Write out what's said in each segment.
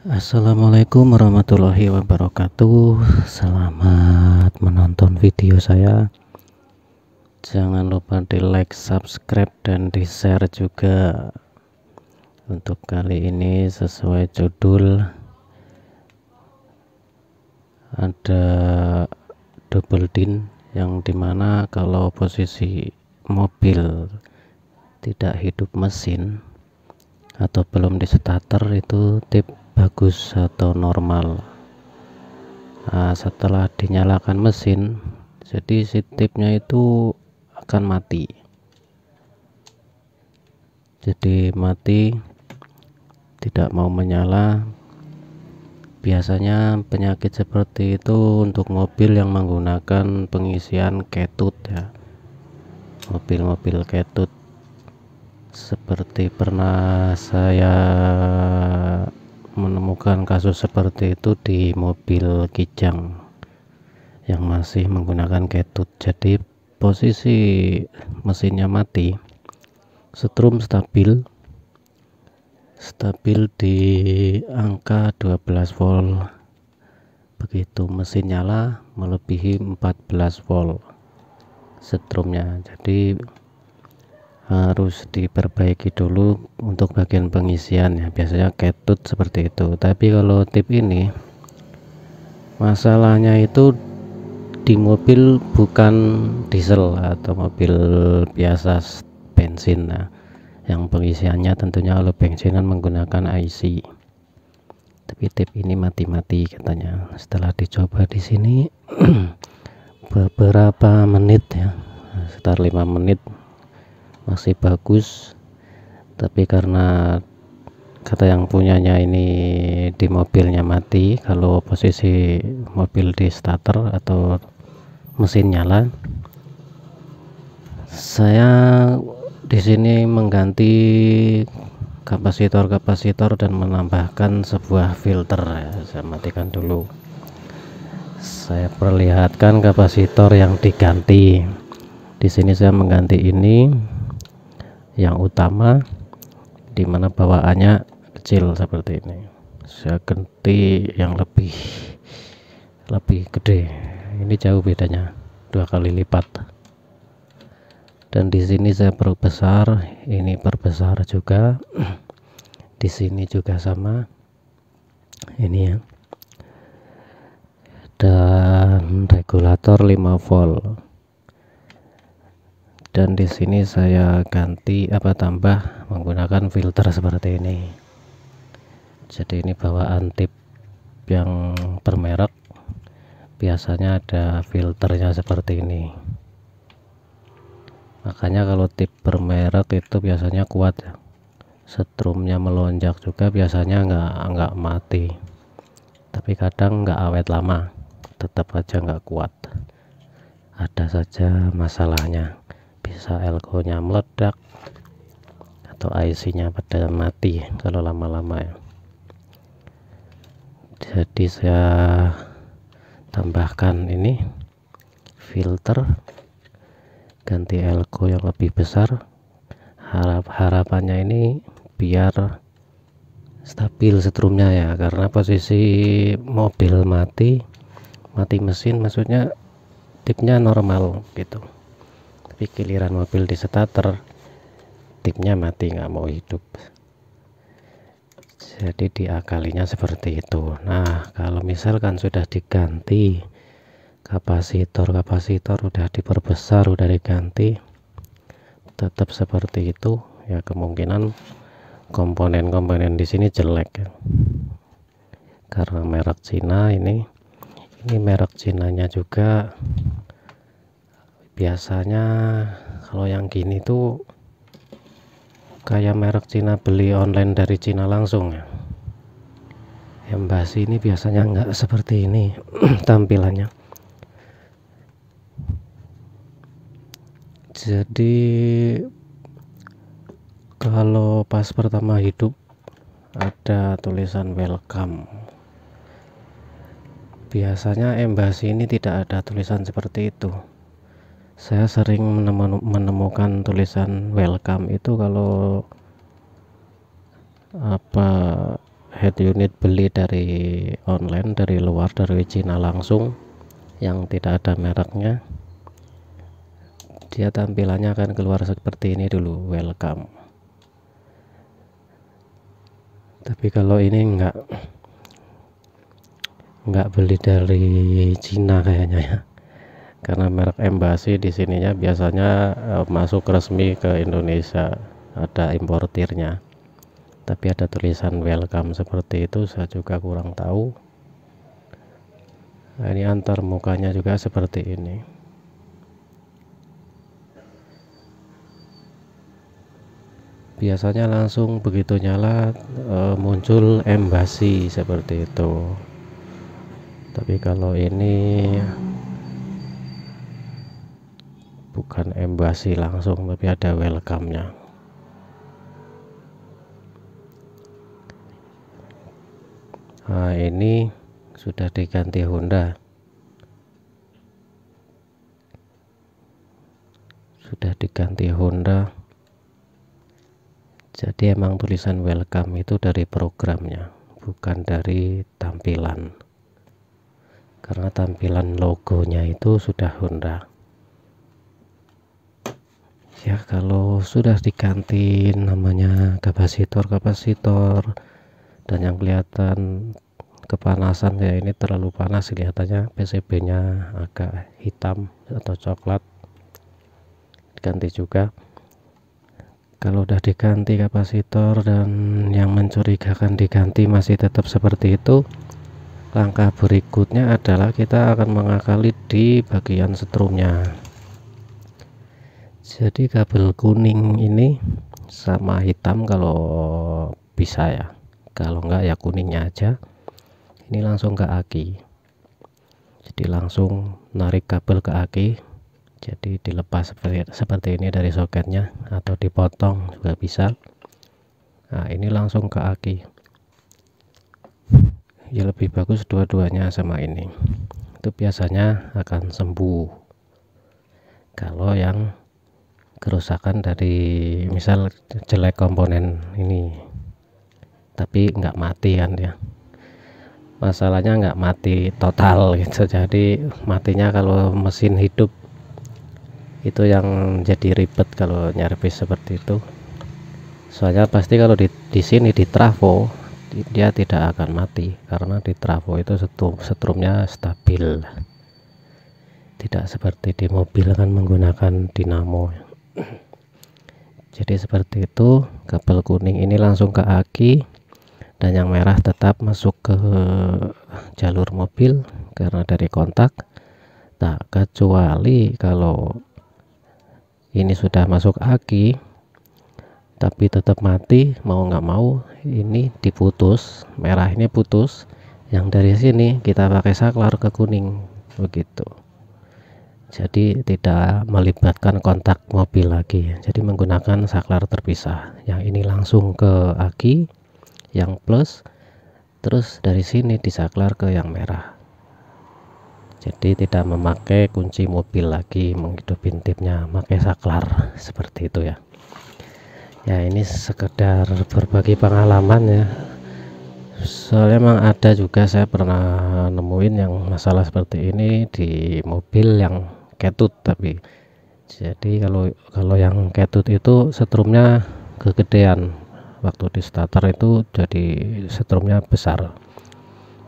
Assalamualaikum warahmatullahi wabarakatuh. Selamat menonton video saya. Jangan lupa di like, subscribe, dan di share juga. Untuk kali ini sesuai judul, ada double din, yang dimana kalau posisi mobil tidak hidup mesin atau belum di starter itu tip bagus atau normal. Setelah dinyalakan mesin, jadi si tipnya itu akan mati. Jadi mati, tidak mau menyala. Biasanya penyakit seperti itu untuk mobil yang menggunakan pengisian ketut ya. Mobil-mobil ketut, seperti pernah saya menemukan kasus seperti itu di mobil Kijang yang masih menggunakan ketut. Jadi posisi mesinnya mati, setrum stabil di angka 12 volt. Begitu mesin nyala melebihi 14 volt setrumnya. Jadi harus diperbaiki dulu untuk bagian pengisian ya, biasanya ketut seperti itu. Tapi kalau tip ini masalahnya itu di mobil bukan diesel atau mobil biasa bensin. Nah, yang pengisiannya tentunya kalau bensin kan menggunakan IC. Tapi tip ini mati-mati katanya. Setelah dicoba di sini beberapa menit ya, sekitar 5 menit masih bagus. Tapi karena kata yang punyanya ini di mobilnya mati kalau posisi mobil di starter atau mesin nyala, saya di sini mengganti kapasitor dan menambahkan sebuah filter ya. Saya matikan dulu. Saya perlihatkan kapasitor yang diganti. Di sini saya mengganti ini yang utama, dimana bawaannya kecil seperti ini. Saya ganti yang lebih gede. Ini jauh bedanya, 2 kali lipat. Dan di sini saya perbesar, ini perbesar juga. Di sini juga sama. Ini ya. Dan regulator 5 volt. Dan di sini saya ganti tambah menggunakan filter seperti ini. Jadi ini bawaan tip yang bermerek, biasanya ada filternya seperti ini. Makanya kalau tip bermerek itu biasanya kuat ya, setrumnya melonjak juga biasanya nggak mati. Tapi kadang nggak awet lama, tetap aja nggak kuat. Ada saja masalahnya, bisa elko nya meledak atau IC nya pada mati kalau lama-lama ya. Jadi saya tambahkan ini filter, ganti elko yang lebih besar. Harapannya ini biar stabil setrumnya ya, karena posisi mobil mati mesin, maksudnya tipnya normal gitu. Tapi giliran mobil di starter, tipnya mati, nggak mau hidup. Jadi diakalinya seperti itu. Nah, kalau misalkan sudah diganti kapasitor udah diperbesar, udah diganti, tetap seperti itu ya, kemungkinan komponen-komponen di sini jelek ya. Karena merek Cina ini merek Cinanya juga. Biasanya kalau yang gini tuh kayak merek Cina, beli online dari Cina langsung ya. Embasi ini biasanya nggak seperti ini tampilannya. Jadi kalau pas pertama hidup ada tulisan welcome. Biasanya embasi ini tidak ada tulisan seperti itu. Saya sering menemukan tulisan welcome itu kalau head unit beli dari online, dari luar, dari Cina langsung, yang tidak ada mereknya, dia tampilannya akan keluar seperti ini dulu, welcome. Tapi kalau ini nggak beli dari Cina kayaknya ya, karena merek Embassy di sininya biasanya masuk resmi ke Indonesia, ada importirnya, tapi ada tulisan welcome seperti itu, saya juga kurang tahu. Nah, ini antar mukanya juga seperti ini. Biasanya langsung begitu nyala muncul Embassy seperti itu. Tapi kalau ini bukan Embassy langsung, tapi ada welcome-nya. Nah, ini sudah diganti Honda. Sudah diganti Honda. Jadi emang tulisan welcome itu dari programnya, bukan dari tampilan. Karena tampilan logonya itu sudah Honda. Ya kalau sudah diganti namanya kapasitor dan yang kelihatan kepanasan, ya ini terlalu panas kelihatannya, PCB nya agak hitam atau coklat, diganti juga. Kalau udah diganti kapasitor dan yang mencurigakan diganti masih tetap seperti itu, langkah berikutnya adalah kita akan mengakali di bagian setrumnya. Jadi kabel kuning ini sama hitam kalau bisa ya, kalau enggak ya kuningnya aja, ini langsung ke aki. Jadi langsung narik kabel ke aki, jadi dilepas seperti ini dari soketnya, atau dipotong juga bisa. Nah ini langsung ke aki, ya lebih bagus dua-duanya sama ini, itu biasanya akan sembuh. Kalau yang kerusakan dari misal jelek komponen ini tapi nggak mati kan ya, masalahnya nggak mati total gitu, jadi matinya kalau mesin hidup, itu yang jadi ribet kalau nyervis seperti itu. Soalnya pasti kalau di sini di trafo dia tidak akan mati, karena di trafo itu setrumnya stabil, tidak seperti di mobil kan menggunakan dinamo. Jadi seperti itu, kabel kuning ini langsung ke aki, dan yang merah tetap masuk ke jalur mobil karena dari kontak. Nah kecuali kalau ini sudah masuk aki tapi tetap mati, mau nggak mau ini diputus, merah ini putus, yang dari sini kita pakai saklar ke kuning begitu. Jadi tidak melibatkan kontak mobil lagi, jadi menggunakan saklar terpisah. Yang ini langsung ke aki yang plus, terus dari sini disaklar ke yang merah. Jadi tidak memakai kunci mobil lagi menghidupin tipnya, pakai saklar seperti itu ya. Ya ini sekedar berbagi pengalaman ya, soalnya memang ada juga saya pernah nemuin yang masalah seperti ini di mobil yang ketut. Tapi jadi kalau yang ketut itu setrumnya kegedean, waktu di starter itu jadi setrumnya besar.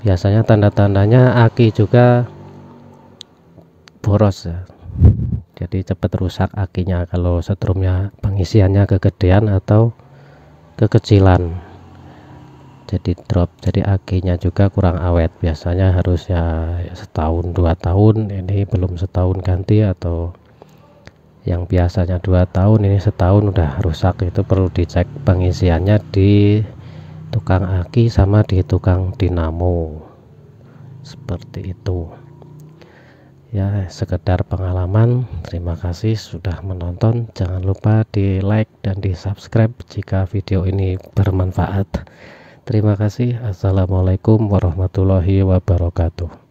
Biasanya tanda-tandanya aki juga boros ya, jadi cepat rusak akinya kalau setrumnya pengisiannya kegedean atau kekecilan, jadi drop. Jadi akinya juga kurang awet, biasanya harusnya setahun 2 tahun, ini belum setahun ganti, atau yang biasanya 2 tahun ini setahun udah rusak. Itu perlu dicek pengisiannya di tukang aki sama di tukang dinamo seperti itu ya. Sekedar pengalaman. Terima kasih sudah menonton, jangan lupa di like dan di subscribe jika video ini bermanfaat. Terima kasih. Assalamualaikum warahmatullahi wabarakatuh.